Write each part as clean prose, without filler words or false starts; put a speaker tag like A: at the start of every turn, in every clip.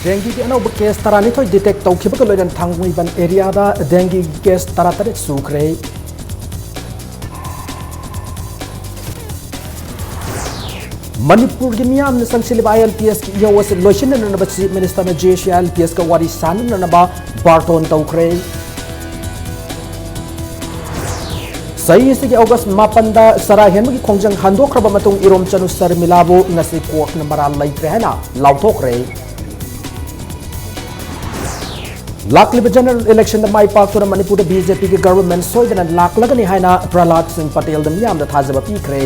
A: dengue ki anau case tarani thoi detect tawkhiba ko loidan thangwi ban area da dengue case taratare sukre Manipur ki miyam na sangsilib ILPS ki yawas loishin na ba chief minister na JC ILPS ka wari san na ba barton tawkre Sai isi ki August mapanda sarahen gi khongjang handokraba matung irom chanu sar milabo ngasi court na maral laitre hena lauthokre Lakliba general election da mai pak tura Manipur da BJP ki government soidana laklagani haina Prahlad Singh Patel da miyam da thajaba pikre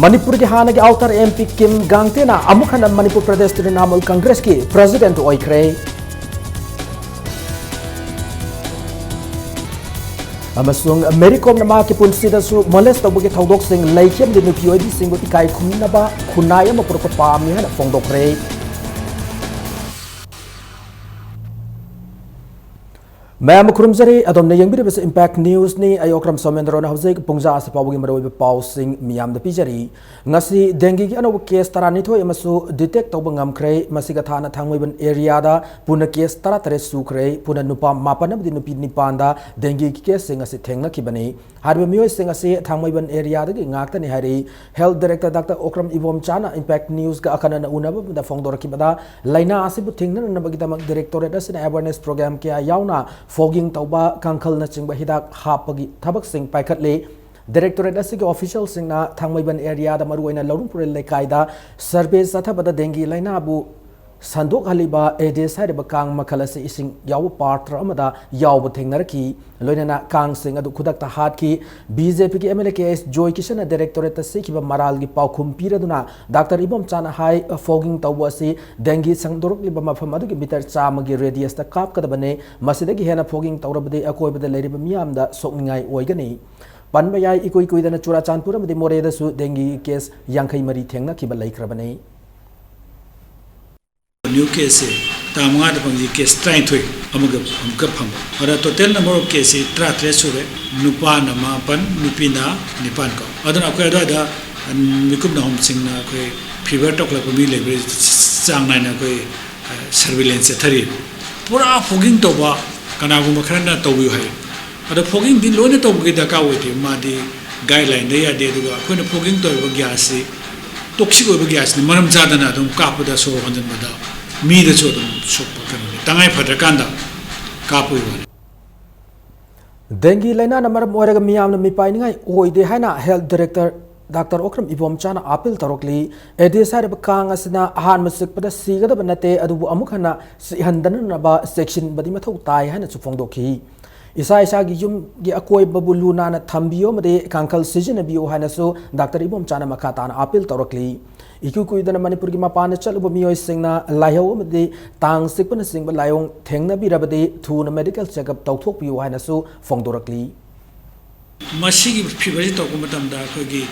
A: Manipur ki hana ki outer MP Kim Gangtena amukhana Manipur Pradesh Trinamool Congress ki president oikre amasung Americom na ma ki punsi da su molest tabugi thaudok sing laikhem de nupi oi sing buti kai khumna ba khunaya ma purko pam ni hana fongdokre Ma'am Kurumzari, Adam Nayang Bidabas Impact News ni Ayokram Somendro na Hosek Pungza Asapawing Marawi Pausing Miam the Pijari. Ngasi dengue ano case taranito yamasu detect obangam cray, Masigatana Tangwiban area da, Puna case taratare sukre, Puna Nupa Mapanam di Nupi Nipanda, dengue case sing as a tenga kibani. Harbamio sing as a Tangwiban area the Ngata ni Hari, Health Director Dr. Okram Ivom Chana, Impact News ga Akana Unaba, the Fongdor Kibada, Laina Asibuting and Nabagitama Directorate as an awareness program Kia Yauna. Fogging tauba kankal na chingba hidak hapagi thabak sing paikhatle Directorate asigi official sing na thangmaiban area da maruaina Lorungpur lekai da survey sathabada dengue laina bu sandok haliba Aedes hariba kang makhalasi ising yaw partra amada yaw thengnarki loinana kang sing adu khudak ta hat ki BJP ki MLA KS Joy Kishan Directorate sikiba maral gi paukhum piraduna Dr. Ibom Chana hai fogging tawasi dengue sangdorok liba mafam adu gi meter chama gi radius ta kap kadabane masidagi hena fogging tawrabade akoibada leiriba miyamda sokningai oigani panbayai ikoi koidana Churachandpur amadi Moreda su dengue case yankai mari thengna kiba laikrabane
B: New case, Tamanga the case trying to Amugapam. Or a total number of cases, Tratresure, Nupana Mapan, Nupina, Nipanko. Other Aquada and Mikubna Home Sing, Fever talk like a meal, Sang surveillance at Tari. Pura fogging toba, Kanagumakrana Tobu Hai. But the fogging the loan to get the Kawiti, Madi guideline, they are dead to when a fogging to Gasi, Toxic over gas, the Manam Zadana, don't cap with us over 100 Mada. Me the children shop Tangai Patakanda Kapu.
A: Dengue Lena number Moraga Miam Mipai, Oi de Hana Health Director Dr. Okram Ivom Chana Apil Tarokli, Aedes Haribakang Asana Han Masik Pada Siga Banate Adu Amukhana Sihandanaba section Badimato Tai Hana Sufondoki. Isa Sagi Yum Giakoi Babuluna na Tambio Made Kankal Sijin Bio Hanaso, Dr. Ibom Chana Makatan Apil Tarokli. Ikuku dan Manipur ki mapana chaluba miyoi singna layo made tang sikpana singba layong thengna birabade thuna medical checkup tawthok piu haina su fongdorakli
B: Masigi fibari tokumatamda kogi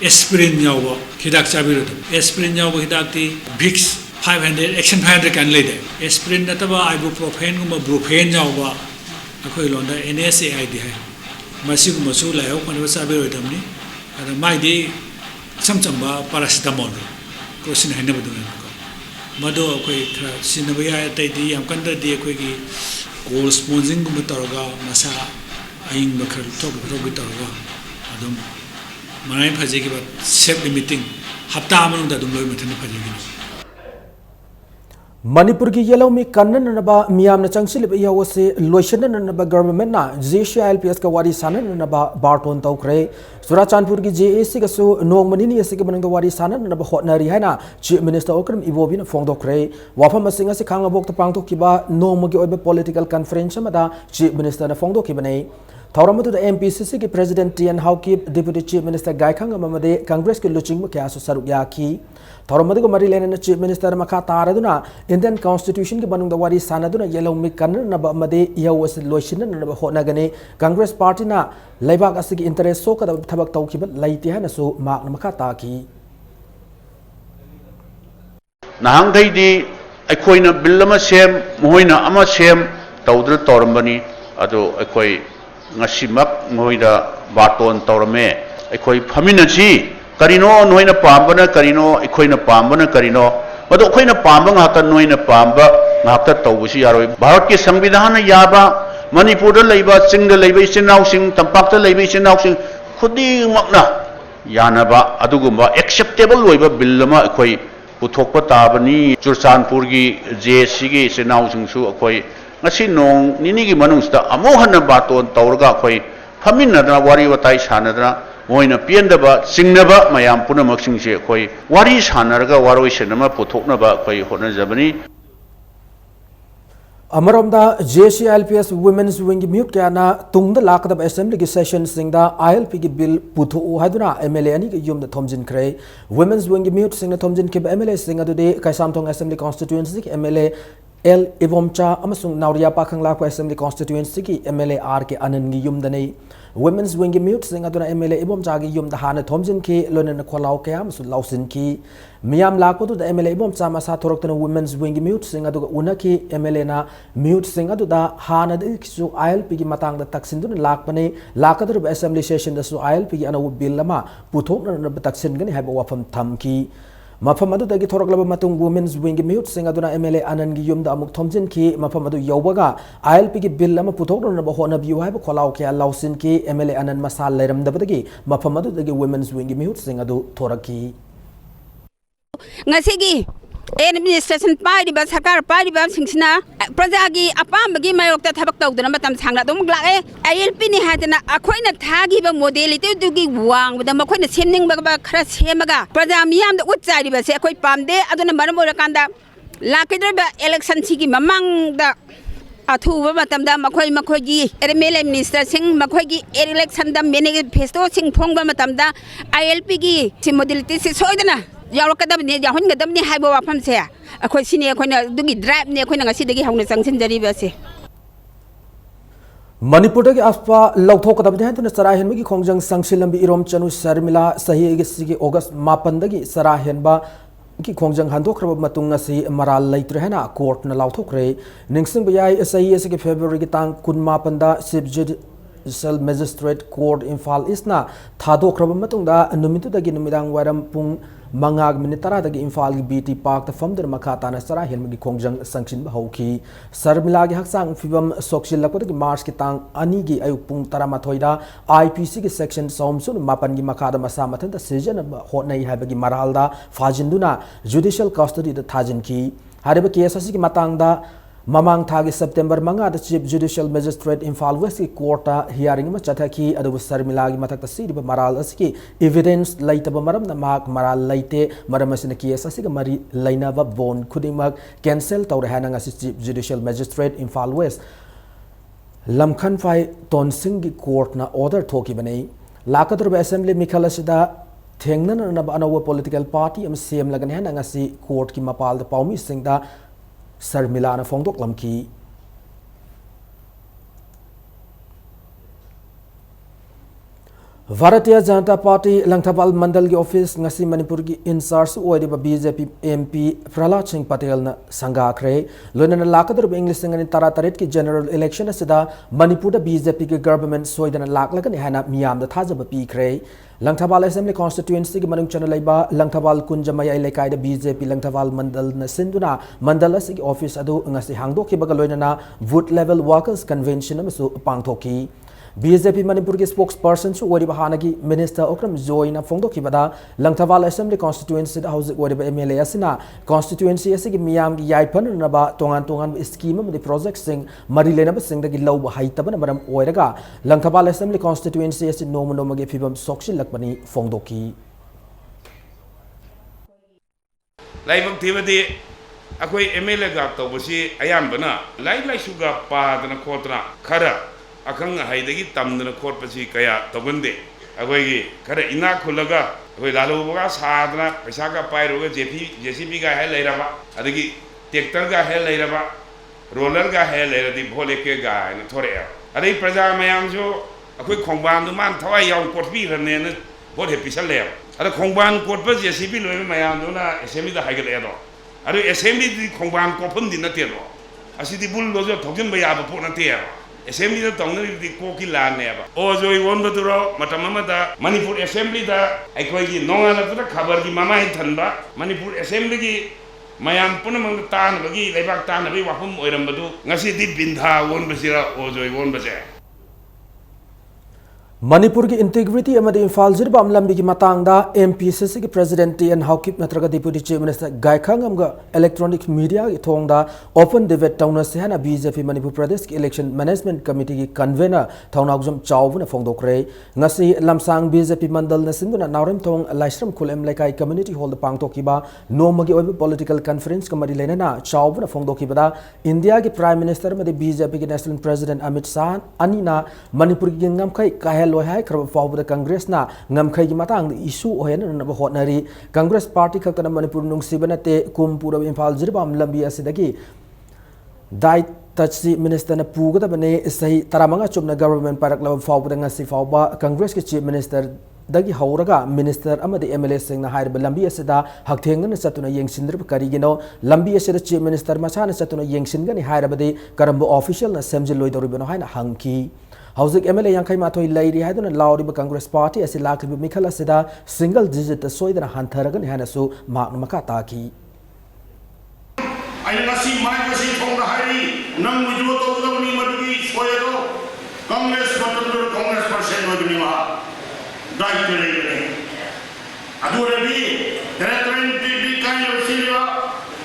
B: aspirin yawa hidak chabirodam aspirin yawa hidakti Vicks 500 action 500 kan lede aspirin nataba ibuprofen guma brufen yawa akoi londa NSAID hai masigu masu layo kanwa chabirodam ni ada maidi samchamba paracetamol Crossing Hannibal. Mado, Sinabaya, Tadi, and Kanda de Quigi, corresponding with Taraga, Masa, Aing Bakar, talk with Taraga, Adam Marine Pajaki, but self limiting, Haptaman that don't limit in the Pajaki. Manipur ki yellow mi kannan na ba miyam na changsil ya wase loishan na ba government na JC ILPS ka wari sanan na ba barton tawkre Surachandpur ki JAC ka su nong manini ase ka banang wari sanan na ba hotnari haina chief minister Okram Ivobi na fongdokre wafam masinga si khanga bok tapang to kiba nong magi oiba political conference ma da chief minister na fongdok kibane Thauramatu the MPCC ki president TN Haukip deputy chief minister Gaikhang amade Congress ki luching ma kya su saruk yaki Thauramatu ko mari lena chief minister makha taraduna Indian constitution ki banung da wari sanaduna yellow mi kan na ba amade yawas loishin na ba hona gane Congress party na laibak asigi interest so ka thabak tawkiba laiti hana so mak na makha ta ki
C: Nahang dai di aikoina billama sem moina ama sem tawdra torambani ado aikoi ngasimak moida baton torame aikoi phaminasi karino noina pambana karino ikhoina pambana karino madu khoina pamba ngakta noina pamba ngakta tawbusi yaroi bharat ki samvidhan yaba manipur da leiba sing da leiba chinau sing tampak da leiba chinau sing khudi makna yanaba adugumba acceptable loiba bill ma khoi puthokpa tabani churchanpur gi JSC gi chinau sing su khoi ngasi nong nini gi manungsta amohana baton tawrga khoi faminna wari watai sanadra moina piendaba singnaba mayam punamak singse khoi wari sanarga waroi senama puthoknaba khoi hona jabani
B: अमरोमदा JCLPS Women's Wing Mute Kana Tungda Lakadab Assembly Session Singda ILP Bill Putu Haduna MLA Ani Yum the Thomjin Cray Women's Wing Mute Sing the Thomjin Kib MLA Singa today Kaisamtong Assembly Constituency MLA L Ivomcha Amasung Nauria Pakang Lako Assembly Constituency MLA RK Anangi Yum Dane Women's Wing Mute Sing Aduna MLA Ivomcha Yum the Hana Thomjin Ki Lonan Kolau Kam Su Lausin Ki Miam Lako to the MLA Ivomcha Masa Toroktan Women's Wing Mute Sing Adu Unaki MLA na Mute Sing Adu da Hana de Su ILP Matang the Taxindun Lakpane Lakadru Assembly Session the Su ILP Ana Billama Putok na Taxin Gani have Wafam Tamki Mafamadu dagi Toraklaba Matung Women's Wing Mute Sing Aduna MLA Anan Giyum da Amuk Thomjin Ki Mafamadu Yobaga ILP ki bill ama putok na bahona biu hai kolau ke lausin ki MLA Anan Masal Leram dabagi Mafamadu dagi Women's Wing Mute Sing Adu Toraki
D: Ngasigi administration party ba sakar party ba singsina prajagi apambagi mayokta thabak tawduna matam sangna dum glae ILP ni hadana akhoina thagi ba modality dugi wang ba makhoina semning ba khara semaga praja miyam da utchari ba se akhoi pamde aduna maram orakanda lakidra ba election sigi mamang da athuba matamda makhoi gi MLA minister sing makhoi gi election da manifesto sing phongba matamda ILP gi modality se soidana Yaukadabni, Yahungadamni, Habo Pamsea, a Quasinia, Dugi Drap near Quinagasi, Hong Sanction Derivasi.
B: Manipur dagi aspa lauthok kadab de tan sarahen mi khongjang sangsilam bi irom chanu sharmila sahi gi August mapan dagi sarahen ba ki khongjang handok rab matung asi maral laitre hena court na lauthok re ningsing bayai sahi ase ki February gi tang kun mapan da Judicial Magistrate Court Infal Isna thadok rab matung da numitu dagi numidang waram pung Mangag Minitara dagi Infal BT Park the Founder Makata na Sara Helmagi Kongjang Sanction Bahauki Sarmilagi Haksang Fibam Sokshil Lakotaki Mars Kitang Anigi Ayupung Taramatoida IPC ki section Somsun Mapangi Makada Masamatan the Season of Hotnai Habagi Maralda Fajinduna Judicial Custody the Tajinki Hariba Kiasasi Matangda Mamang Thagi September Manga the Chief Judicial Magistrate Infal West Court hearing Machataki Adu Sarmilagi Mataka City Maral Aski evidence later Maram the Mark Maral Laite Maramasinaki Asasika Mari Lainava Bon Kudimag cancel Taurahanang as Chief Judicial Magistrate Infal West Lamkhan Fai Tonsingi Court na order Toki Bane Lakatur Assembly Mikalasida Tengnan Anawa political party am same Lagan Angasi Court ki Mapal the Paumi Singda Sarmila na Fongdok Lamki Bharatiya Janata Party Langthapal Mandal ki office ngasi Manipur ki incharge oidiba BJP MP Prahlad Singh Patel na sanga khre loinana lakadur English singani tarataret ki general election asida Manipur da BJP ki government soidana laklagani hana miyam da thajaba pi khre Langthapal Assembly constituency ki manung chana laiba Langthapal Kunjamaya Laikai da BJP Langthapal Mandal na sinduna Mandal asigi office adu ngasi hangdok ki baga loinana vote level workers convention amasu pangthoki BJP Manipur ki spokesperson su wariba hanagi Minister Okram Joina Fongdoki bada Langthapal Assembly constituency da house wariba MLA asina constituency asigi miyam gi yaipan na ba tongan scheme am the project sing marilena ba sing da gi law haitaba na maram oiraga Langthapal Assembly constituency asi nomo gi fibam sokshi lakbani Fongdoki
E: Laibang tibadi akoi MLA ga tawbasi ayambana lai suga padana khotra khara akang haidagi tamdana khotpasi kaya tawande agoigi khara ina khulaga agoi lalu baga sadana paisa ga pairoga JCB ga hai leiraba adagi tractor ga hai leiraba roller ga hai leiradi bhole ke ga na thore adai praja mayam jo akoi khongban du man thawai yaw kotbi rane na bhole pisal le ada khongban kotpa JCB loi mayam do na assembly da haigal edo adu assembly di khongban kopum din na te do asidi bul lo jo thogjin ba ya ba po na te assembly da tawna di ko ki la ne ba o joi won ba duro matam ma da manipur assembly da ai koi gi nonga la da khabar gi mama hi than ba manipur assembly gi mayam punamang tan bagi lebak tan bagi wafum oiram badu ngasi di bindha won basira o joi won base
B: Manipur की integrity अमदे इम्फाल जिरबा अमलंबी की मतंगदा MPCC की president N Haokip नत्रगा deputy chief minister Gaikhangam अमगा electronic media की थोंगदा ओपन डिबेट टाउन से हना बीजेपी मणिपुर प्रदेश की इलेक्शन मैनेजमेंट कमिटी की कन्वेनर थौनागजुम चावबुना फोंदोकरे ngasi lamsang बीजेपी मंडल नसिंगुना नावरम थोंग Laishram खुलेम लेकाई community hall पांगतोकिबा नोमगी ओइब political conference कमरी लेना चावबुना फोंदोकिबदा इंडिया की प्राइम मिनिस्टर मदे बीजेपी की नेशनल प्रेसिडेंट अमित शाह अनिना मणिपुर की ngam kahel लोय है खरब फाउबद कांग्रेस ना ngam की मतंग इशू होयन नब होटनरी कांग्रेस पार्टी खतना मणिपुर नुंगसिबनते कुमपुर इम्फाल जिरबाम लंबी असिदगी दाइ टची मिनिस्टर ने पुगदबने सही तरामंगा चुमना गवर्नमेंट पारकलब फाउबद ngasi फाउबा कांग्रेस के चीफ मिनिस्टर दगी हौरगा मिनिस्टर अमदि एमएलए सिंगना हाइरब लंबी असिदा हकथेंगन चतुना येंगसिनद्रब करिगिनो लंबी असिदा चीफ मिनिस्टर मचाना चतुना येंगसिनगनि हाइरबदि करंबो ऑफिशियल ना सेमजिलोइदोरिबनो हाइना hunky हौजिक MLA यांखै माथोई Larry हाइदुना लाउरिब Congress party असि लाखलिब मिखल असिदा सिंगल डिजिट सोइदना हंथरगनि हाइनासु माकन मका ताकी
F: आइनसी माइकसी थोंदा हाइरी नंग विजुओ तोगदबनि मदुगी सोयरो कांग्रेस मतंदुर कांग्रेस परसेंट वदनि मा दाइट रेगने अदुरबी डायरेक्टर टीवी काइन सिलिवा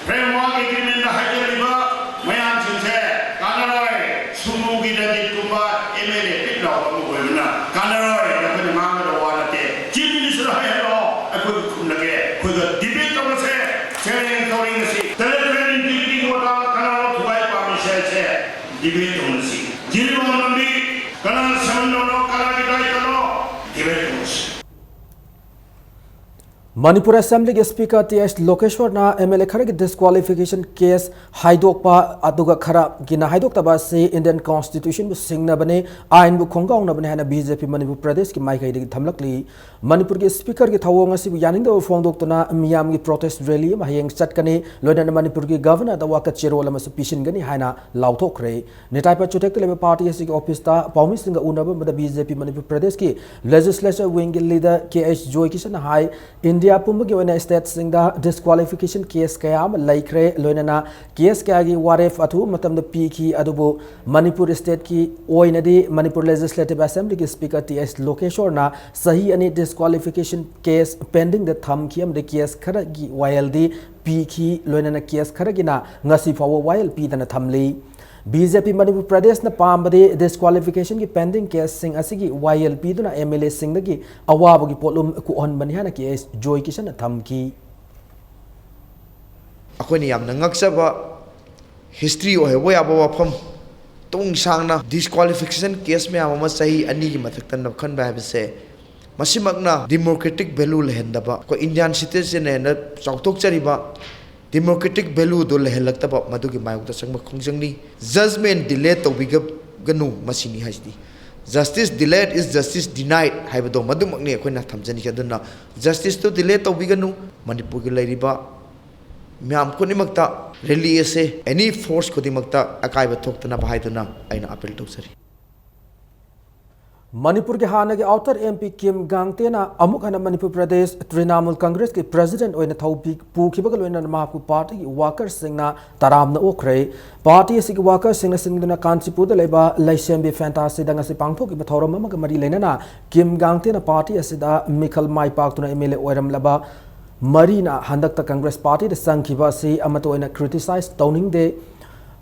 F: फ्रेमवर्क एग्रीमेंट हाइजलिबा मयान सिंसे कानराय सुमुगी दति कुबा एमएलए पिटलाव अमु होयना कानराय रखनि मांगरो वालते चीफ मिनिस्टर हाइरो अखु खुनगे खुद डिबेट तमसे चेयरिंग तोरिंगसी डायरेक्टर टीवी वटा कानराव थुवाई पामिसे से डिबेट तमसी जिरिबो नंबी कानर समनो काला बिदाय कनो डिबेट तमसी
B: मणिपुर असेंबली के स्पीकर टीएस लोकेश्वर ना एमएलए खर की डिस्क्वालिफिकेशन केस हाइदोकपा अदुगा खरा गिना हाइदोकतबा से इंडियन कॉन्स्टिट्यूशन बु सिंगनबने आइन बु खोंगाउनबने हना बीजेपी मणिपुर प्रदेश की माइकैदि थमलकली मणिपुर के स्पीकर की थवोंग असि यानिंग फोंदोक्तुना मियाम की प्रोटेस्ट रैली महयंग चटकने लोइना मणिपुर की गवर्नर दवाका चेरोल अमसु पिसिनगनी हाइना लाउथोखरे नेटाइपा चुटेक लेबे पार्टी असि की ऑफिस ता पाउमी सिंग उनब मद बीजेपी मणिपुर प्रदेश की लेजिस्लेचर विंग की लीडर केएच जोय किशन हाई इंडिया पुंबगी ओइना स्टेट सिंगदा डिस्क्वालिफिकेशन केस कयाम लैख्रे लोइना केस कयागी वारेफ अथु मतमद पीखी अदुबो मणिपुर स्टेट की ओइनदी मणिपुर लेजिस्लेटिव असेंबली की स्पीकर टीएस लोकेश्वर ना सही अनि disqualification case pending the thumb कियम the case खरा की वायलदी पीखी लोइना केस खरा गिना ngasi फाव वायल पीदना थमली बीजेपी मणिपुर प्रदेश न पाम्बदे डिस्क्वालिफिकेशन की पेंडिंग केस सिंग असिगी वाईएलपी दुना MLA Singh दगी अवाबगी पोलुम कुहन बनिहाना case Joy Kishan थमकी
G: अखोनी यामना ngakchaba history ohebo yaba wafam tung sangna disqualification case me ama sahi ani gi mathaktan na khan ba se masimakna democratic value lehendaba ko indian citizen ne chautok chariba democratic value do lehelakta madu gi mayuk ta sangma khongjangni judgment delay to biga ganu masini hasdi justice delayed is justice denied haibado madumakni akoina thamjani kaduna justice to delay to biganu manipur gi lairiba myam konimakta rally ase any force kodimakta akaiba thoktana bahaiduna aina appeal tawsari
B: Manipur के हाना के outer MP किम गांगतेना अमुक हना मणिपुर प्रदेश तृणमूल कांग्रेस के president ओइना थौपी पुखिबग लोइना मापु party की worker सिंगना तरामना ओखरे party सिग worker सिंगना सिंगना Kanchipur लेबा लाइसेंबी fantasy दंगसी पांगथोक की थौरम अमग मरी लेना किम गांगतेना पार्टी असिदा मिखल माई पाक्तुना एमएलए ओइरम लबा मरीना हंदकता कांग्रेस पार्टी द संखिबा से अमतो ओइना क्रिटिसाइज तौनिंग दे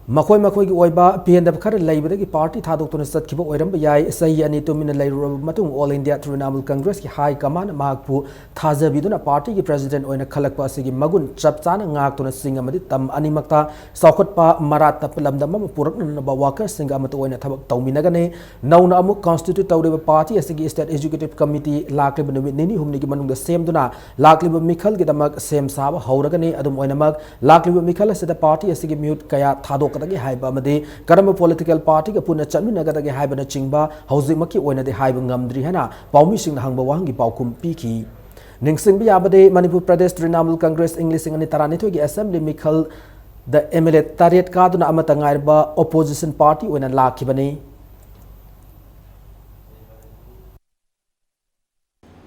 B: मखोई मखोई की ओइबा पीएनडब खर लैबदगी पार्टी थादोक्तुना सतखिबा ओइरम याय सही अनि तुमिना लैरुब मतुंग ऑल इंडिया तृणमूल कांग्रेस की हाई कमान मागपु थाजबिदुना पार्टी की प्रेसिडेंट ओइना खलकपा असिगी मगुन चपचाना ngaktuna सिंग अमदि तम अनिमक्ता सौखटपा मरात तपलमदम पुरकनबा वर्कर सिंग अमतो ओइना थबक तौमिनगने नौना अमुक कॉन्स्टिट्यूट तौरिबा पार्टी असिगी स्टेट एजुकेटिव कमिटी लाक्लिब नुमित निनी हुमनी की मनुंग सेमदुना लाक्लिब मिखल की दमक सेम साब हौरगने अदुम ओइनमक लाक्लिब मिखल असिदा पार्टी असिगी म्यूट कया थादोक करम पॉलिटिकल पार्टी का पुनः चलमिनगदगे हाइबना चिंबा हौजिमकी ओइनदे हाइब ngamdri hana पाउमी सिंग हंगबा वाहंगी पाउकुम पीकी निंगसिंग बियाबदे मणिपुर प्रदेश तृणमूल कांग्रेस इंग्लिश अनि तरानिथोई की असेंबली मिखल द एमएलए तारेट कादुना अमता ngairba opposition party ओइना लाखिबने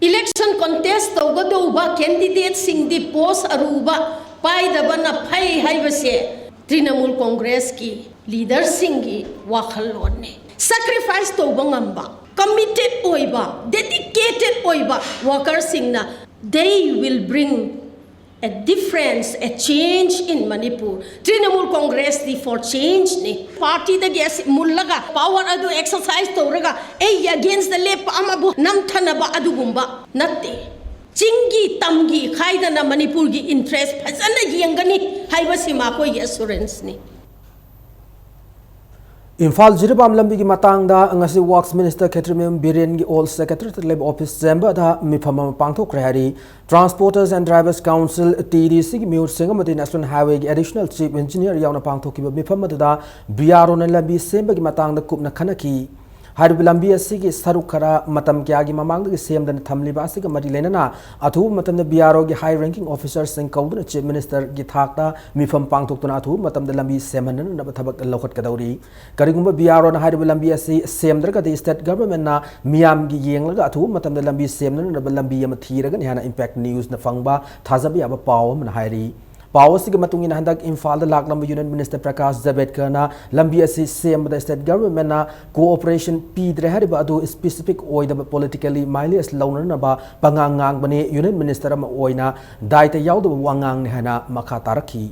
H: election contest tawgadouba candidate sing di post aruba paidabana phai haibase Trinamool Congress ki leader singi wakhalon ne sacrifice tawba ngamba committed oiba dedicated oiba workers singna they will bring a difference, a change in Manipur. Trinamool Congress di for change ni party da gas mullaga power adu exercise tawraga against the lep amabu namthanaba adugumba natte chingi tamgi khaidana Manipur gi interest phajana yengani haibasi ma ko assurance ni
B: Imphal Jiribam Lambi ki matangda ngasi Works Minister Ketrimim Biren ki All Secretary Labor Office Chamber da mifama pangthok rehari Transporters and Drivers Council TDC ki miut singamati National Highway ki Additional Chief Engineer yauna pangthok ki mifama da BRO na lambi semba ki matangda kupna khanaki Haribu lambi asigi sarukara matam kya gi mamangda ki semda thamliba asigi mari lenana athu matam da BRO ki high ranking officers sing kaudna Chief Minister ki thakta mifam pangthok tuna athu matam da lambi seman na thabak lokhat kadauri karigumba BRO na haribu lambi asi semdra ka state government na miyam gi yenglaga athu matam da lambi semna na lambi yam thiraga ni hana impact news na fangba thazabi aba paw man hairi Pawasi ke matungin handak Imphal lak lambu Union Minister Prakash Javadekar na lambi asi sem the state government na cooperation pidre hariba adu specific oida politically mileage launar na ba pangangang bani Union Minister ma oina daita yaudu wangang ni hana makha taraki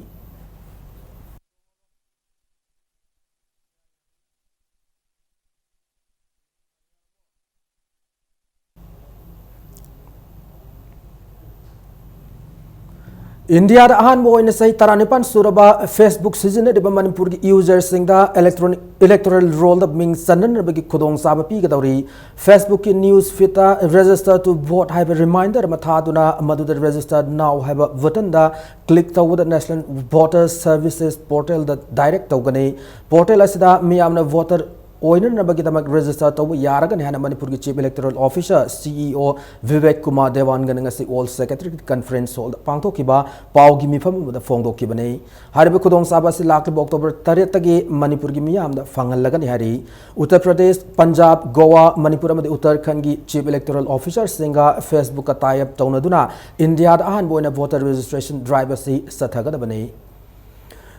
B: India da ahan mo ina sai taranipan suraba Facebook season de Manipur ki users singda electoral roll da ming sanan ba ki khudong saba pi ga dawri Facebook ki news feed register to vote have a reminder mathaduna madu register now have a button da click to the National Voter Services portal da direct to gane portal asida miyamna voter Oinen Nabagitamak register to Yaragan Hana Manipur Chief Electoral Officer CEO Vivek Kumar Devan Ganangasi All Secretary Conference hold Pangto Kiba Pau Gimi Fam the Fondo Kibane Haribe Kudong Sabasi Lak October Taretagi Manipur Gimiam the Fangal Lagan Hari Uttar Pradesh Punjab Goa Manipur Uttarakhand Chief Electoral Officer Singa Facebook Atayab Tonaduna India Ahan Boina voter registration driver si Sathagadabane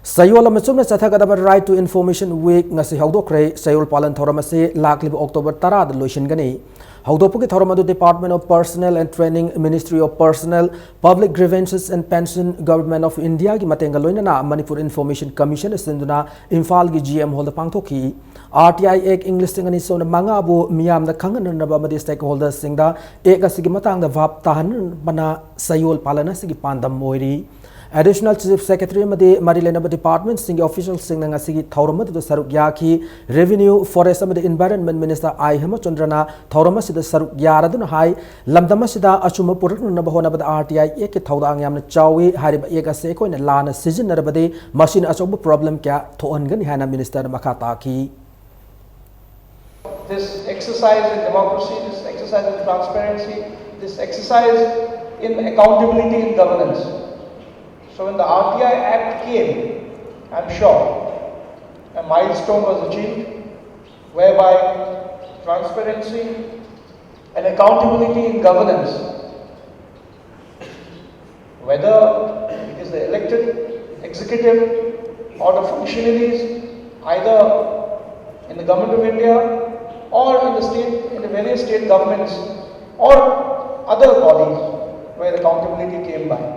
B: Sayol Amachum Sathagadaba Right to Information Week Nasi Haudokre Sayol Palan Thoramase Lakli October Tarad Lushingani Haudopuki Thoramadu Department of Personnel and Training Ministry of Personnel Public Grievances and Pension Government of India Gi Matenga Loinana Manipur Information Commission Sinduna Imphal Gi GM Holder Pangtoki RTI Ek English Singani Sona Mangabu Miam the Kangan Nabamadi stakeholders Singda Ek Asigimatang the Vap Tahan Bana Sayol Palana Sigi Pandam Moiri Additional Chief Secretary Madi Marilena Department Singh officials Singh Ngasigi Thauramad to Saruk Yaki Revenue Forest Amadi Environment Minister I Hemachandrana Thauramasi the Saruk Yaradun High Lamdamasida Achuma Purun Nabahona RTI Eke Taudang Yam Chawi Harib Ega Seko and Lana Season Narabadi Machine Achobu problem Kya Toangan Hana Minister Makataki.
I: This exercise in democracy, this exercise in transparency, this exercise in accountability and governance. So when the RTI Act came, I'm sure a milestone was achieved whereby transparency and accountability in governance, whether it is the elected executive or the functionaries either in the government of India or in the various state governments or other bodies where accountability came by.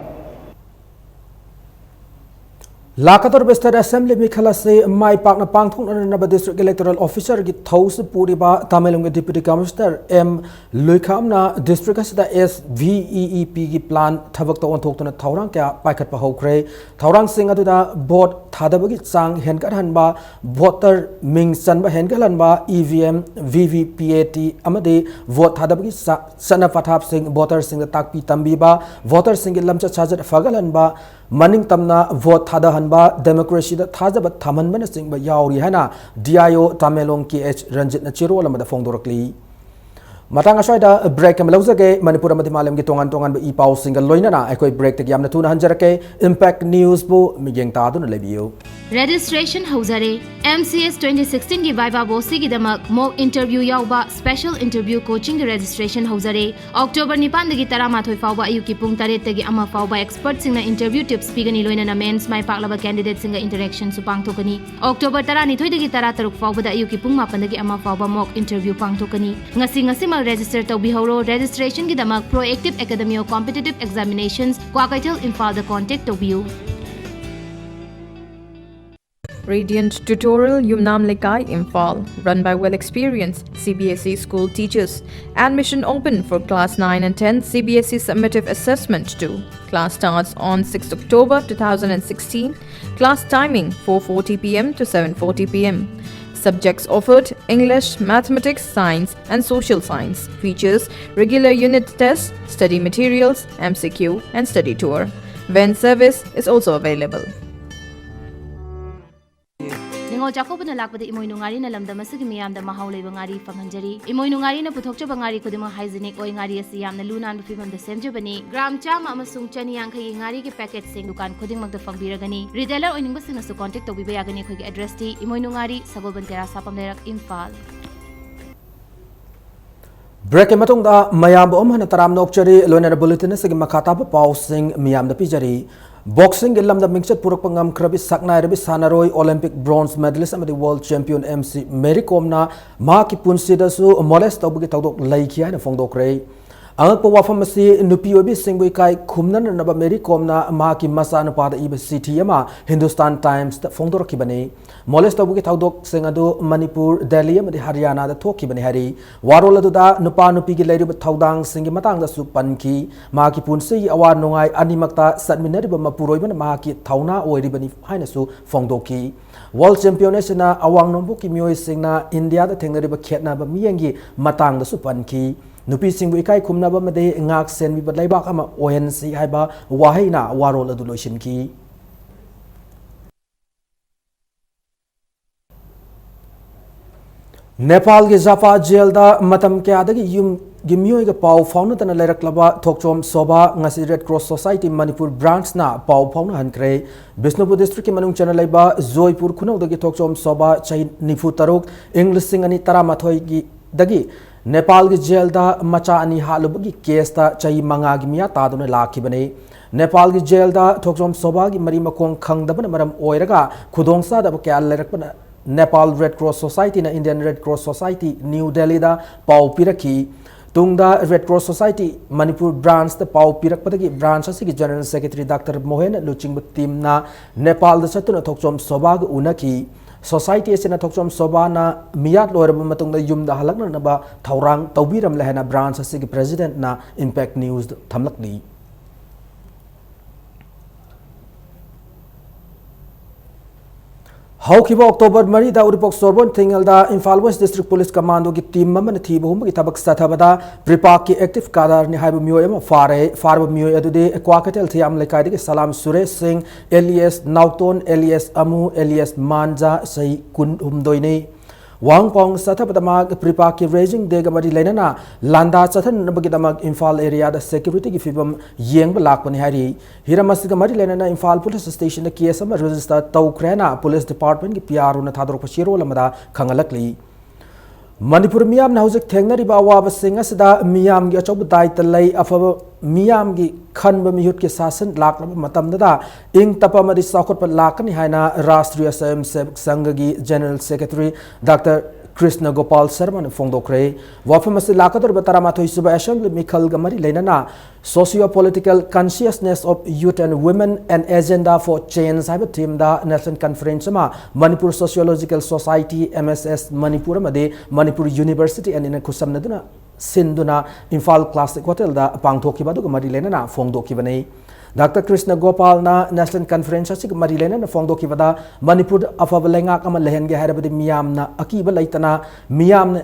B: Lakator State Assembly Mikhala se Mai Pakna Pangthong Naba District Electoral Officer Gi Thos Puriba Tamelung Deputy Commissioner M Luikamna District Asida SVEEP Gi Plan Thavak to Ontokna Taurang Kya Paikat Pahokre Taurang Singa Duda Board Thadabagi Sang Henkat Hanba Voter Ming Sanba Hengalanba EVM VVPAT Amade Vote Thadabagi Sana Fathap Singh Voter Singh Takpi Tambiba Voter Singh Lamcha Chajat Fagalanba Maning Tamna Vote Thada Hanba Democracy the Thazaba Taman Menacing by Yauri Hana DIO Tamelong KH Ranjit Nachiro Lamada Fongdorakli
A: matang aswaida break am lawjage manipur amadi malam gi tongan tongan i pau single loinana akoi break te yamna tuna hanjarake impact news bu migeng ta dun lebiu
J: Registration Hauzare MCS 2016 की viva बोसी की दमक mock interview याउबा special interview coaching की registration Hauzare October 9 दगी तरामाथोय फाउबा अयु की पुंग 3 तगी अमा फाउबा एक्सपर्ट सिंगना इंटरव्यू टिप्स पिगनी लोइना मेंस माइ पाकलाबा कैंडिडेट सिंगा इंटरेक्शन सु पांगथोकनी October 12 दगी 13 फाउबा दा अयु की पुंग 9 दगी अमा फाउबा मॉक इंटरव्यू पांगथोकनी ngasi mal register tawbihoro registration की दमक proactive academy of competitive examinations Kwakaitel Imphal the contact tawbiu
K: Radiant Tutorial Yumnam Lekai Imphal, run by well-experienced CBSE school teachers. Admission open for class 9 and 10 CBSE summative assessment 2. Class starts on 6 October 2016. Class timing 4:40 p.m. to 7:40 p.m. Subjects offered: English, Mathematics, Science and Social Science. Features: regular unit tests, study materials, MCQ and study tour. Van service is also available.
J: Ningo Jacobana Lakpada Imoy Nungari Nalamda Masigimiam the Mahaule Bangari Fanganjari, Imoy Nungari Putok Bangari Kudima Hygienic or Ingari Siam the Lunan from the Sem Jabani, Gram Cham Amasung Chani Yanka Ingari packet sing Dukan Kudim of the Fambiragani, retailer or Ningus to contact the Vibayagani quick address T, Imoy Nungari, Saboban Terra Sapam Imphal.
A: break matung da mayam om hana taram nokchari loina bulletin segi makata pa pausing miyam da pijari boxing gilam da mingchat purak pangam krabi sakna rabi sanaroi olympic bronze medalist amadi world champion MC Mary Kom na ma ki punsi da su molest tobugi tawdok laikia na fongdok rei angak pawafam si nupi obi singui kai khumnan na ba Mary Kom na ma ki masa na pada iba city ama Hindustan Times da fongdor ki bani molest tobugi tawdok singadu Manipur Delhi amadi Haryana da thoki bani hari warol adu da nupa nupi gi leiri ba thawdang singi matang da su panki ma ki punsi awar nongai animakta satminari ba mapuroi ba ma ki thauna oiri bani haina su fongdoki world championship na awang nombu ki mioi singna India da thengnari ba khetna ba miyangi matang da su panki nupi singbu ikai khumna ba made ngak sen bi badlai ba kama ONC haiba wahaina warol adu loishin ki Nepal ki Jaffa jail da matam kya da yum gimyo ga pau fauna tan lerak laba thokchom soba ngasi Red Cross Society Manipur branch na pau fauna hankre Bisnupur district ki manung channel laiba Joypur khunau da ki thokchom soba chai nifu taruk English singani taramathoi gi dagi Nepal ki jail da macha ani halubagi case ta chai manga gi miya taduna lakhi bane Nepal ki jail da thokchom soba gi mari makong khangdabana maram oiraga khudongsa da kya lerakpana Nepal Red Cross Society na Indian Red Cross Society New Delhi da pau piraki tungda Red Cross Society Manipur branch da pau pirak padagi branch asigi General Secretary Dr. Mohen Luching team na Nepal da satuna thokchom sobag unaki society asina thokchom soba na miyat loiraba matungda yumda halakna na ba thaurang tawbiram lehna branch asigi president na Impact News thamlakni Haukiba October Mari da Uripok Sorbon Tingal da Imphal West District Police Commando ki team mamman thiba humba ki tabak sathabada Pripak ki active kadar ni haiba mioy ama farba mioy adude Kwakatel thiam lekai de Salam Suresh Singh Elias Nauton Elias Amu Elias Manja sai kun humdoine Wang Pong Sathapadamag Pripak ki raising de gamari lenana landa chathan bagidamag Imphal area da security ki fibam yeng balak pani hari Hiramas gamari lenana Imphal Police Station da case ama register tawkrena Police Department ki PR na thadrok pachiro lamada khangalakli Manipur miyam na hujik thengnari ba wa basinga sida miyam gi achob dai talai afaba miyam gi khan ba mihut ke sasan lak matam da ing tapa mari sakhot pa lakani haina Rashtriya Swayamsevak Sangh gi General Secretary Dr. Krishna Gopal Sharma ne fongdokre wafamasi lakator bataramatoi suba assembly mikhal gamari lenana socio-political consciousness of youth and women and agenda for change haiba team da national conference ma Manipur Sociological Society MSS Manipur amade Manipur University and in kusam naduna sinduna Imphal Classic Hotel da pangthokiba du gamari lenana fongdokibane Dr. Krishna Gopal na National Conference asig marilena na fongdoki wada Manipur afabalenga kama lehenge harabadi miyam na akiba laitana miyam na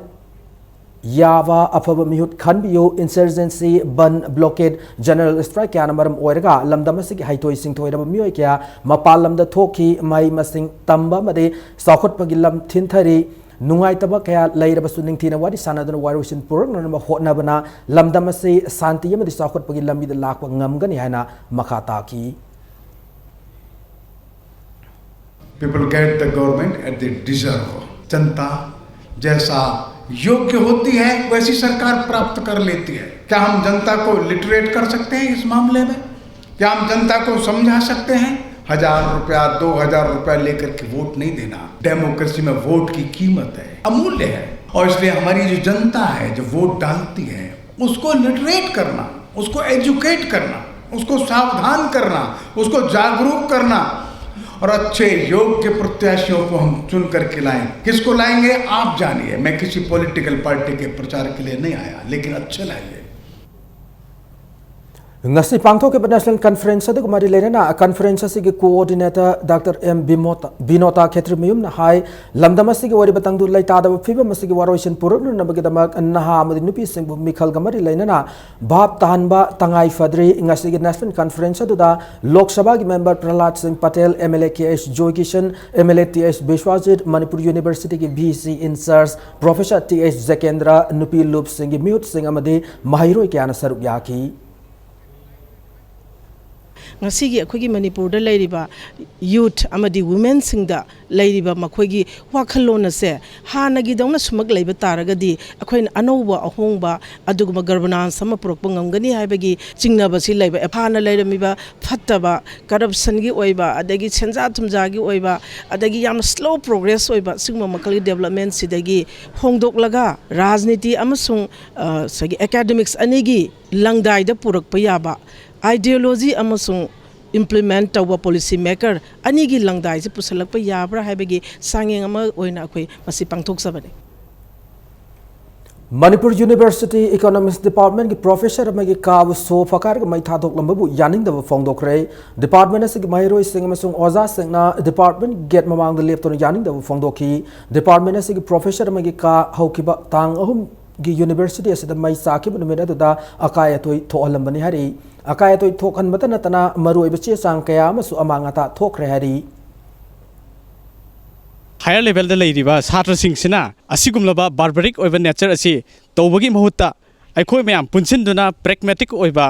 A: Yava afaba mihut khanbiyo insurgency ban blockade general strike ya namaram oiraga lamdam asig haitoi sing thoiraba mioi kya mapal lamda thoki mai masing tamba made sakhot pagilam thinthari
B: नुंगाइतबा कया लेरबसु निंगथीना वारी सानादुना वारोसिन पुरकनबा होटनबना लमदम असे शांति अमदि चाखुटपगी लंबिदा Lakpa ngamgani haina makha taki.
L: People get the government at they deserve. जनता जैसा योग्य होती है वैसी सरकार प्राप्त कर लेती है. क्या हम जनता को लिटरेट कर सकते हैं इस मामले में? क्या हम जनता को समझा सकते हैं? 1000 रुपया 2000 रुपया लेकर के वोट नहीं देना. डेमोक्रेसी में वोट की कीमत है, अमूल्य है. और इसलिए हमारी जो जनता है जो वोट डालती है उसको लिटरेट करना, उसको एजुकेट करना, उसको सावधान करना, उसको जागरूक करना और अच्छे योग्य प्रत्याशियों को हम चुन करके लाएं. किसको लाएंगे आप जानिए. मैं किसी पॉलिटिकल पार्टी के प्रचार के लिए नहीं आया, लेकिन अच्छे लाएंगे.
B: ngasi pangthok ke national conference adu mari lena conference si ge coordinator Dr. M Binota Khetrimyum na hai lamdam si ge wari batang du lai ta da phiba masi ge waroisin puruk na bagi damak naha amadi nupi sing mikhal gamari lena bab tahanba tangai fadri ngasi ge national conference adu da Lok Sabha ge member Prahlad Singh Patel MLA KS Joykishan MLA TS Bishwajit Manipur University ge VC in Search Professor TS Zakendra nupi loop singh ge mute sing amadi mahiroi ke ana saruk yaki.
M: ngasi gi Manipur da leiriba youth amadi women singda leiriba makhoi wakhalona se hana gi dongna sumak leiba taragadi akhoi anoba ahongba aduguma garbanan sama prokpa ngamgani haibagi chingnaba si leiba ephana leiramiba phattaba corruption gi oiba adagi senja thumja gi oiba adagi yam slow progress oiba singma makali development sidagi hongdoklaga rajniti amasung sagi academics anigi langdai da purakpa yaba ideology amasung implement tawa policy maker anigi langdai se pusalakpa yabra haibagi sangeng ama oina akhoi masi pangthok sabane.
B: Manipur University Economics Department ki professor amagi kaw so fakar ga mai thadok lambu yaning da fongdokre department asig mairoi sing amasung oza singna department get mamang da lepton yaning da fongdoki department asig professor amagi ka haukiba tang ahum gi university asida mai saki bunumena da akayatoi thoalambani hari akayatoi thokhan matana tana maroi beche sang kaya amasu amangata thokre hari.
N: Higher level da leiriba satra singsina asigumlaba barbaric oiba nature asi tawbagi mahutta aikhoi mayam punsinduna pragmatic oiba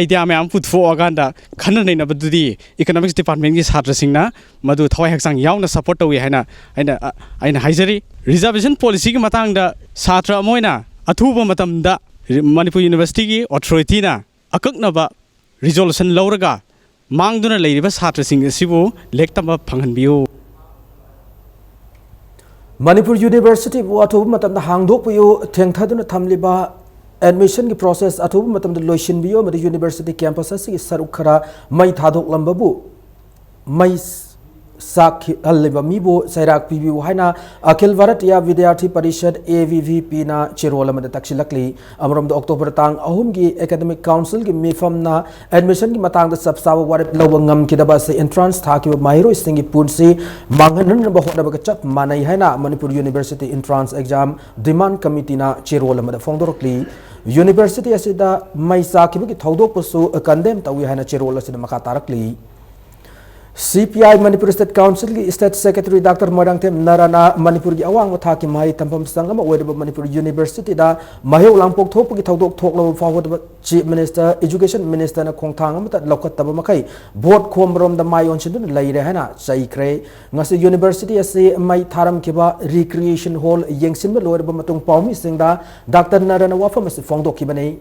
N: idea mayam putfo aganda khana nei na badudi economics department gi satra singna madu thawai haksang yauna support tawi haina aina haijari reservation policy gi matang da satra moina athuba matam da Manipur University gi authority na akaknaba resolution lauraga mangduna leiriba satra sing asibu lektama phanghanbiu.
B: Manipur University bu athubu matamda hangdok puyo thengthaduna thamliba admission ki process athubu matamda loishin biyo mari university campus asi saruk khara mai thadok lambabu mai sak alliba mibo sairak pibi haina akhil bharatiya vidyarthi parishad AVVP na chirola mada takshilakli amrom da October tang ahum gi academic council gi mifam na admission gi matang da sabsawa warip lawangam ki daba se entrance tha ki mairo singi punsi manghanan ba hodaba ka chap manai haina Manipur University entrance exam demand committee na chirola mada fongdorokli university asida mai saki gi thodok pusu condemn tawi haina chirola sida makha tarakli. CPI Manipur State Council ki State Secretary Dr. Morangthem Narana Manipur ki awang watha ki mai tampam sangama oidaba Manipur University da maheu langpok thok ki thodok thok lo fawod Chief Minister Education Minister na khongthang amata lokat taba makai vote khomrom da mai onchindun laire hana chaikre ngasi university ase mai tharam kiba recreation hall yengsin ba loirba matung pawmi singda Dr. Narana wafam ase fongdok ki banei.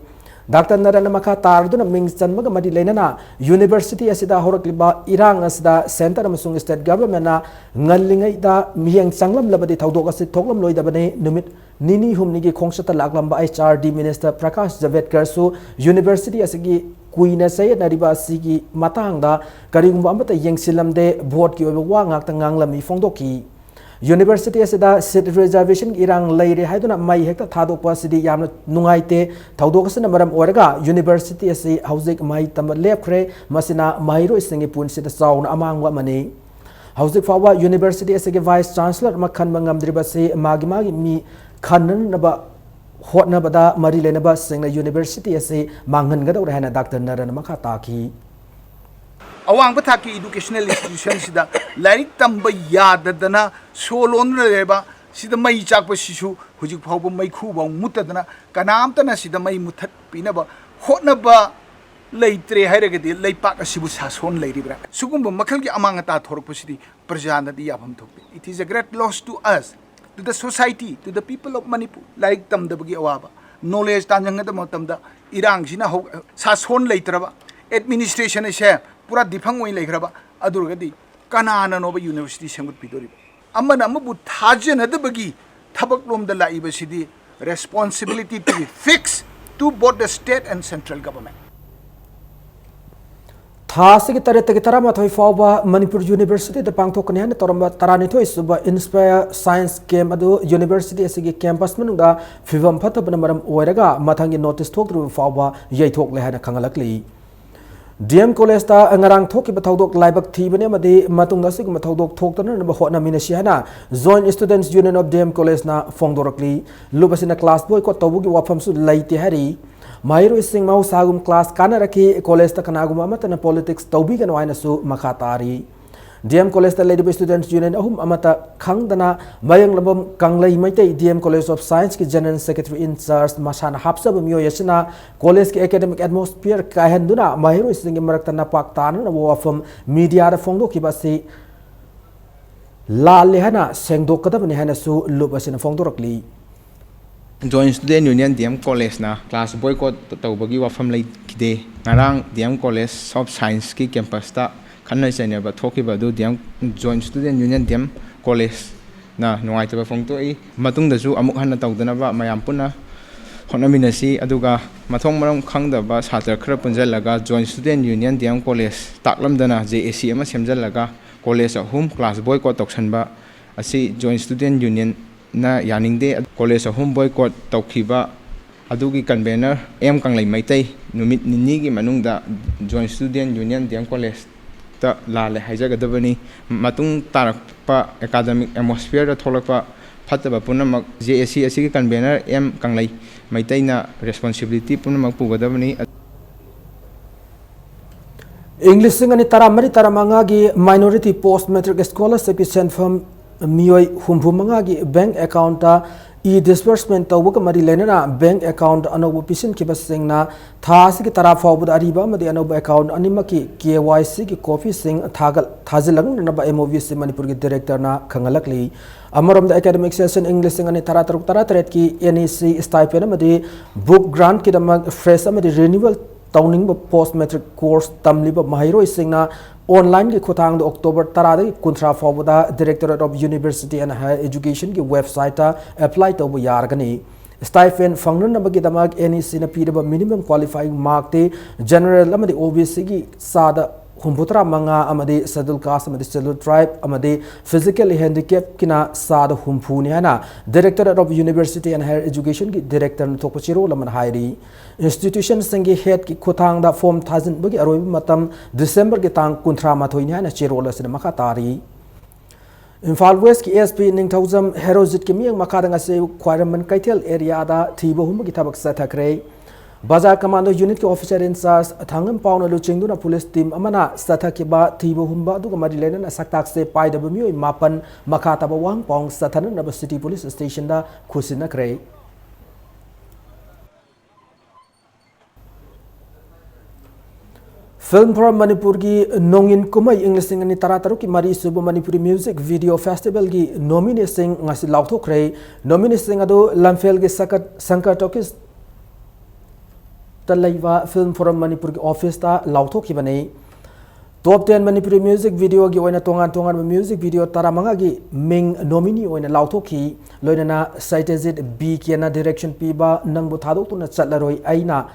B: Dr. Narana makha tarduna ming chanmaga madi leinana university asida horakliba irang asida center amasung state government na ngallingai da miyang changlam labadi thodok ase thoklam loidabane numit nini humni gi khongsata laklamba HRD Minister Prakash Javadekar su university asigi kuina say nariba asigi matang da karingba amata yengsilamde vote ki oba wa ngak tanganglami fongdoki University asida seat reservation irang leire haiduna mai hekta thadokpa sidi yamna nungaite thodokasna maram oraga university asi hauzik mai tam lepkhre masina mairo isingi punsida sauna amangwa mani hauzik fawa university asige vice chancellor makhan mangam dribase magi mi khanan naba hotna bada mari lenaba singna university asi manghan gadau rehna Dr. Narana makha taki.
O: awang bathaki educational institution sida lairik tamba yadadana solon reba सिदा मई चाक सिसु हुजिक फाउब मई खुबाउ मुतदना कनामतना सिदा मई मुथत पिनबा होटनबा लेत्रे हैरगदि लेपाक असिबु सासोन लेरिब्रा सुगुम्ब मखलगी अमांगता थोरकपसिदि प्रजानदि याफम थोपे it is a great loss to us to the society, to the people of Manipur. Like tamdabagi awaba, knowledge tanjangada matamda irang sina ho sason leitraba, administration is pura difang oin leikraba, adurgadi kanana nova university semut pidori. Amana mabu tajan adabagi tabak lom the laiba sidi responsibility to be fixed to both the state and central government.
B: थासिक तरह तक तरा माथोई फाउबा Manipur university the पांगथोकने हन तोरम तरानिथोई सुबा inspire science camp अदु university असिगी campus मनुंगा फिवम फतबन मरम ओइरगा मथंगी notice थोकद्रु फाउबा यैथोकले हन खंगलकली DM college ता अंगरांग थोकी बथौदोक लाइबक थीबने मदे मतुंगा सिग मथौदोक थोकतन न होना मिनसी हना joint students union of DM college ना फोंगदोरकली लुबसिना क्लास बॉय को तबुगी वाफमसु लाइते हरी माहिरो सिंह मौसागुम क्लास काना रखी कॉलेज तक कनागुम अमतन पॉलिटिक्स तौबी गन वाइनसु मखा तारी DM college लेडिब students union अहुम अमता खंगदना Mayank लबम Kanglei मैते डीएम कॉलेज ऑफ साइंस की जनरल सेक्रेटरी इंचार्ज मसाना हापसब मियो यसना कॉलेज के एकेडमिक एटमॉस्फियर काहंदुना माहिरो सिंह मरकत नापाक तान वफम मीडिया द फोंगदो की बसी लाल लेहना सेंगदोकदबने हनसु लुबसिन फोंगदोरकली
P: Joint Student Union DM College na class boycott tawbagi wafam lai kide ngarang DM College of Science ki campus ta khanna chaine ba thoki ba du DM Joint Student Union DM College na nuai ta ba phong to I matung da su amuk hanna tawdana ba mayam punna honaminasi aduga mathong maram khangda ba satra khra punjal laga Joint Student Union DM College taklam dana JAC ama semjal laga college ahum class boycott toksan ba asi Joint Student Union na yaningde college home boycott tawkhiba adugi convener em kanglai maitai numit ninni gi manungda joint student union DM college ta la le haijagadabani matung tarakpa academic atmosphere da tholakpa phataba punamak JAC asigi convener em kanglai maitai na responsibility punamak pugadabani
B: इंग्लिश सिंगनी तरामरी तरामंगा की minority post matric scholarship सेंफम मियोई हुमफु मंगा की बैंक अकाउंट ई डिस्बर्समेंट तौबक मरी लेना बैंक अकाउंट अनोब पिसिन की बसिंगना थास की तरा फाउबद अरीबा मदि अनोब अकाउंट अनिमकी KYC की कॉपी सिंग थागल थाजिलंग नबा MOVC मणिपुर की डायरेक्टर ना खंगलकली अमरम द एकेडमिक सेशन इंग्लिश सिंगनी तरा तरुक तरा तरेत की NEC स्टाइपेंड मदि बुक ग्रांट की दमक फ्रेश मदि रिन्यूअल तौनिंग पोस्ट मैट्रिक कोर्स तमलिब माहिरो सिंगना ऑनलाइन की खुतांग अक्टोबर 13 कुंथ्रा फाउबदा directorate of university and higher education की वेबसाइट अप्लाई तब यारगनी स्टाइफेन फंगनबगीदमक NEC न पीरब मिनिमम क्वालिफाइंग मार्क ते जनरल OBC की साद हुंबुतरा मंगा अमदे शेड्यूल कास्ट अमदे शेड्यूल ट्राइब अमदे फिजिकल हैंडिकैप किना साद हुंफुनी है ना directorate of university and higher education की डायरेक्टर न थोप चिरो लमन हायरी इंस्टीट्यूशन संगे हेड की खुतांग दा फॉर्म थाजन बगी अरोब मतम दिसंबर के तांग कुंथ्रा माथोई ने चिरो लसन मखा तारी इम्फाल वेस्ट की SP निंगथौजम हेरोजिट की मियंग मखादंग से ख्वाइरमन कैथल एरिया दा थीबो हुम की थबक सथखरे बाजार कमांडो यूनिट के ऑफिसर इंचार्ज थांगम पाउन लुचिंगदुना पुलिस टीम अमना सथकिबा थीबो हुंबा दुगा मरि लेना सक्ताक से पाइदब मियोय मापन मखातब वांग पाउंग सथन नब सिटी पुलिस स्टेशन दा खुसिनखरे फिल्म फॉर मणिपुर की नोंगिन कुमई इंग्लिश सिंगनी तरा तरुक की मरी सुब मणिपुरी म्यूजिक वीडियो फेस्टिवल की नॉमिनेशन ngasi लाउथोखरे नॉमिनेशन अदो लमफेल के संकर टॉकिस तलैवा फिल्म फोरम मणिपुर की ऑफिस ता लाउथोखिबने टॉप 10 मणिपुरी म्यूजिक वीडियो की ओइना तोंगान तोंगान म्यूजिक वीडियो तरामंगा की मिंग नॉमिनी ओइना लाउथोखी लोइना साइटेजिट बी केना डायरेक्शन पीबा नंगबु थादोक्तुना चटलरोय आइना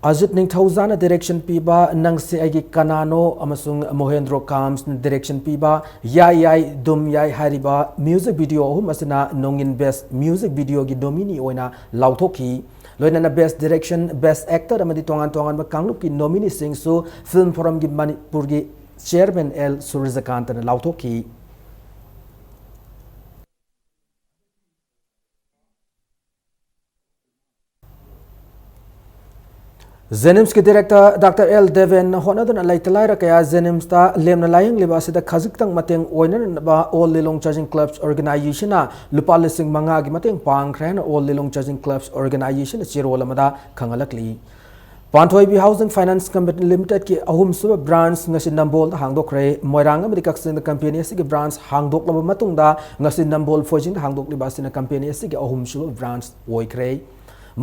B: अजित निंगथौजाना डायरेक्शन पीबा नंगसे आइगी कनानो अमसुंग मोहेंद्रो काम्स डायरेक्शन पीबा याई याई दुम याई हारिबा म्यूजिक वीडियो अहुम असना नोंगिन बेस्ट म्यूजिक वीडियो की नॉमिनी ओइना लाउथोखी लोइना बेस्ट डायरेक्शन बेस्ट एक्टर अमदी तोंगान तोंगान कांगलुप की नॉमिनी सिंगसु फिल्म फोरम की मणिपुर की चेयरमैन L सूर्यकांत ने लाउथोखी Jenims के डायरेक्टर डॉक्टर एल देवेन होनदन लाइतलाइरा कया जेनिम्स ता लेमना लायंग लिबा सिदा खजिकतंग मतेंग ओइननबा all Lilong charging clubs organization लुपा लिसिंग मंगा की मतेंग पांगख्रेन all Lilong charging clubs organization चिरोल अमदा खंगलकली Panthoibi housing finance company limited की अहुम सुब ब्रांच ngasi नंबोल हांगदोखरे मोइरांग अमदि कक्सिंग कंपनी असि की ब्रांच हांगदोकलब मतुंगदा ngasi नंबोल फोजिंग हांगदोकलिबा सिना कंपनी असि की अहुम सुब ब्रांच ओइखरे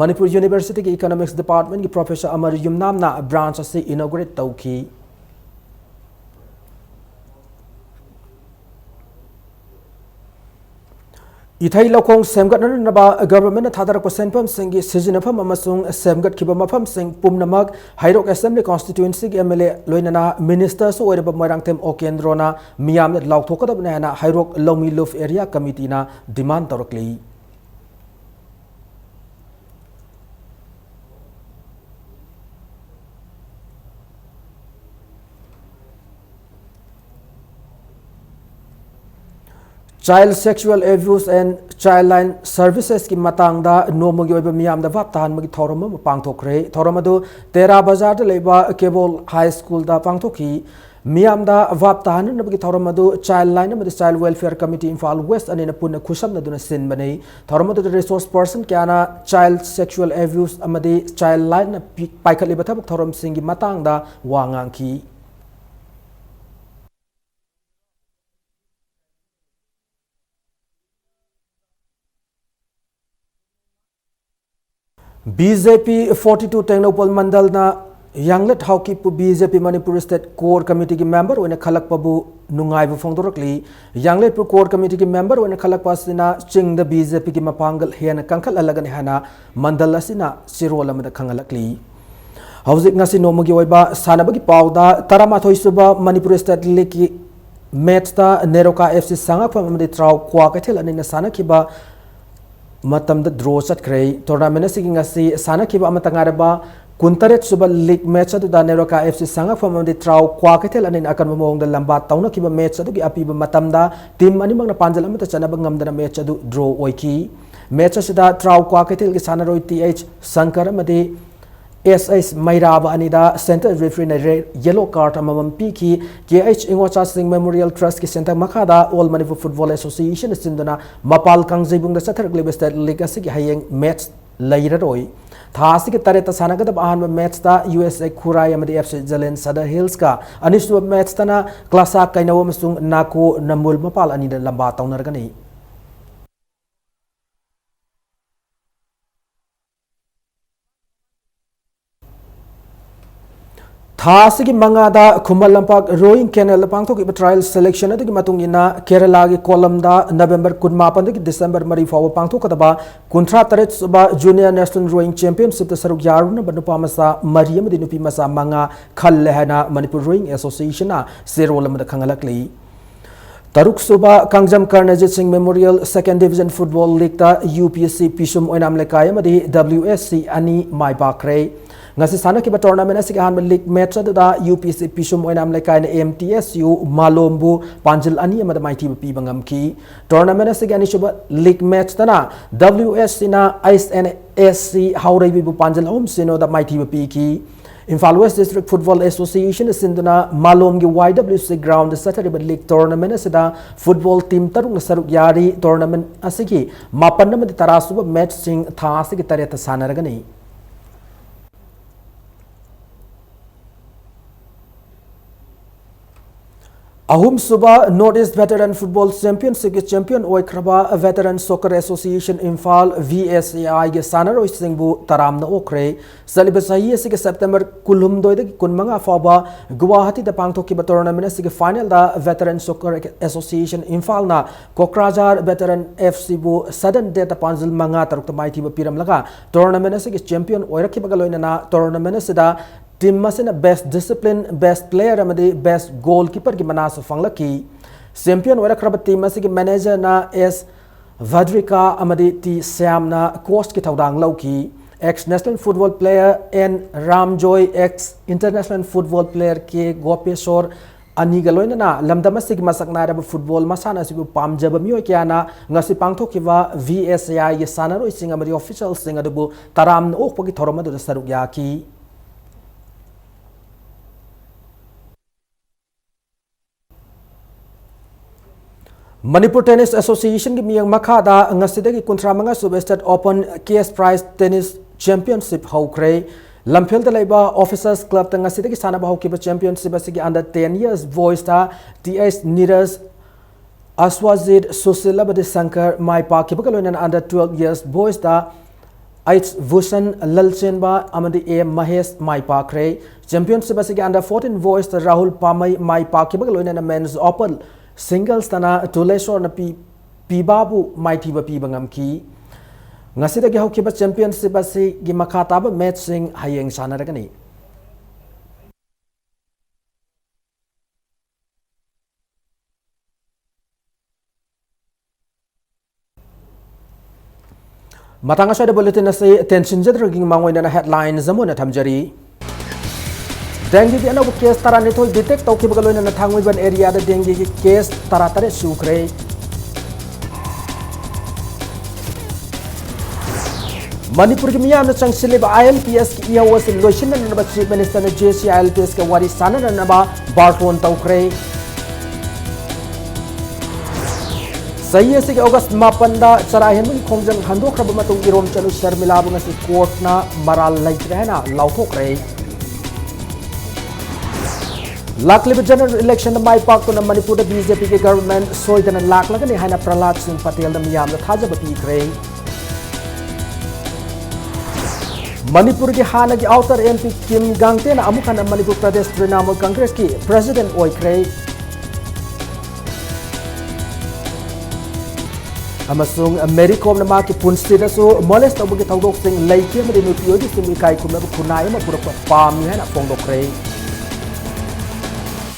B: Manipur University की Economics Department की Professor Amar Yumnamna branch असे inaugurate तौखी इथाई लौकोंग सेमगतनबा गवर्नमेंट थादरक सेंफम सिंगी सिजनफम अमसुंग सेमगत किबा मफम सिंग पुमनमक हाइरोक असेंबली कॉन्स्टिट्यूएंसी की एमएलए लोइनना मिनिस्टर्स ओइरब मोइरांगथेम ओकेंद्रोना मियाम लाउथोकदबने हाना हाइरोक लौमी लुफ एरिया कमिटीना डिमांड तौरकली Child Sexual Abuse and Childline Services की matangda nomogi oiba miyamda vap tahan magi thoroma pangthokre thoromadu Tera Bazar da leiba Cable High School da pangthoki miyamda vap tahan nabagi thoromadu Childline amadi Child Welfare Committee Imphal West anina punna khusam naduna sin bane thoromadu resource person kyana Child Sexual Abuse amadi Childline paikhat liba thabuk thorom singi matangda wangangki BJP 42 Tengnopal Mandal na Yanglet Hauki pu BJP Manipuri State Core Committee ki member wena khalak pabu nungai bu phongdorakli Yanglet pu Core Committee ki member wena khalak pasina ching the BJP ki mapangal hena kangkhal alagan hana mandal asina sirol amada khangalakli Hauzik ngasi nomugi oiba sanabagi pauda taramathoi suba Manipuri State League ki match ta Neroka FC sangak pamadi trau kwa kathel anina sanakiba matam da draw chatkre tournament asigi ngasi sanakiba amatangaraba kuntaret suba league match adu da Neroka FC sangak famamdi trau kwa kathel anin akan momong da lamba tauna kiba match adu gi apiba matam da team ani mangna panjal amata chanaba ngamdana match adu draw oiki match asida trau kwa kathel gi sanaroi TH Sankar amadi SS Mairaba Anida Center Referee Yellow Card amam piki KH Ingwacha Singh Memorial Trust ki center makada All Manipur Football Association sindana mapal kangjibung da sathar glebe state league asigi hayeng match lairaroi thasi ki tareta sanagada ahan match ta USA Khurai amadi FC Jalen Sada Hills ka anisu match tana klasa kainawo masung nako namul mapal anida lamba taunargani Thasi ki mangada Kumal Lampak rowing canal pangthok ki trial selection adu ki matungina Kerala ki Kollam da November 18 ki December mari fawa pangthok kadaba kuntra taret suba junior national rowing championship ta saruk yaruna banupa masa mari amadi nupi masa manga khalle hana Manipur Rowing Association na serol amada khangalakli Taruk suba Kangjam Karnajit Singh Memorial Second Division Football League ta UPSC Pisum oinam lekay amadi WSC ani mai bakre ngasi sana ki tournament asig han league match adu da UPSC Pisum oinam lekay na MTSU Malombu Panjil ani amada maiti pi bangam ki tournament asig ani suba league match tana WSC na ISNSC Haurai bu Panjil home sino da maiti pi ki Imphal West District Football Association sinduna Malom gi YWC ground Saturday league tournament asida football team tarung saruk yari tournament asigi mapan namadi tarasuba match sing tha asigi tareta sanaragani Ahum Suba Northeast Veteran Football Championship ki champion oikraba Veteran Soccer Association Imphal VSAI ge sanaroi singbu taramna okre saliba sahi asige September kulhum doida ki kunmanga faba Guwahati da pangthoki ba tournament asige final da Veteran Soccer Association Imphal na Kokrajhar Veteran FC bu sudden date panjil manga taruk ta maiti ba piram laga tournament asige champion oirakhi ba loina na tournament asida team masina best discipline best player amadi best goalkeeper ki manas fanglaki champion wara kraba team asigi manager na S Vadrika amadi T Sam na coach ki thaudang lauki ex national football player N Ramjoy ex international football player ke Gopeshwar ani galoina na lamdam asigi masakna raba football masana asigu pamjaba miyo kyana ngasi pangthokiwa VSAI ye sanaro ising amadi official sing adubu taram ok pagi thoroma du saruk yaki Manipur Tennis Association ki miyang makada ngasidagi kuntra manga State Open KS Prize Tennis Championship haukre Lamphel laiba Officers Club ta ngasidagi sanaba haukiba championship asigi under 10 years boys ta TS Niras Aswazid Susilabadi Sankar Mai Pakiba kaloinan under 12 years boys ta H Bhushan Lalchenba amadi A Mahesh Mai Pakre championship asigi under 14 boys ta Rahul Pamai Mai Pakiba kaloinan men's open singles tana Tuleshwar na Pibabu Maitiba Pibangamki Ngasidagi haukiba championship asi gi makataba match sing hayeng sanaragani Matanga sa bulletin na si tension jadraging mangoy na headline zamuna thamjari Dengue gi ano case tara nito detect tau kiba galoy na nathangwi ban area da dengue gi case tara tare sukre Manipur ki miyam na chang silib ILPS ki iya was lotion na ba chief minister na JC ILPS ka wari sana na ba barton tau kre Saya si August mapanda sarahin mo kongjang handok ra ba matong irom chalo Sharmila bunga si court na maral lai na lauthok re Lakli general election na mai pak to na Manipur da BJP ke government soidan lak lagani hana Prahlad Singh Patel na miyam na thajaba pi kre Manipur ki hana ki outer MP Kim Gangte na amukan na Manipur Pradesh Trinamool Congress ki president oi kre amasung Americom na maki punsi da so molest abugi tawdok sing laiki ma de nupiyo di simi kai kumna kunai ma pura pam ni hana pongdok kre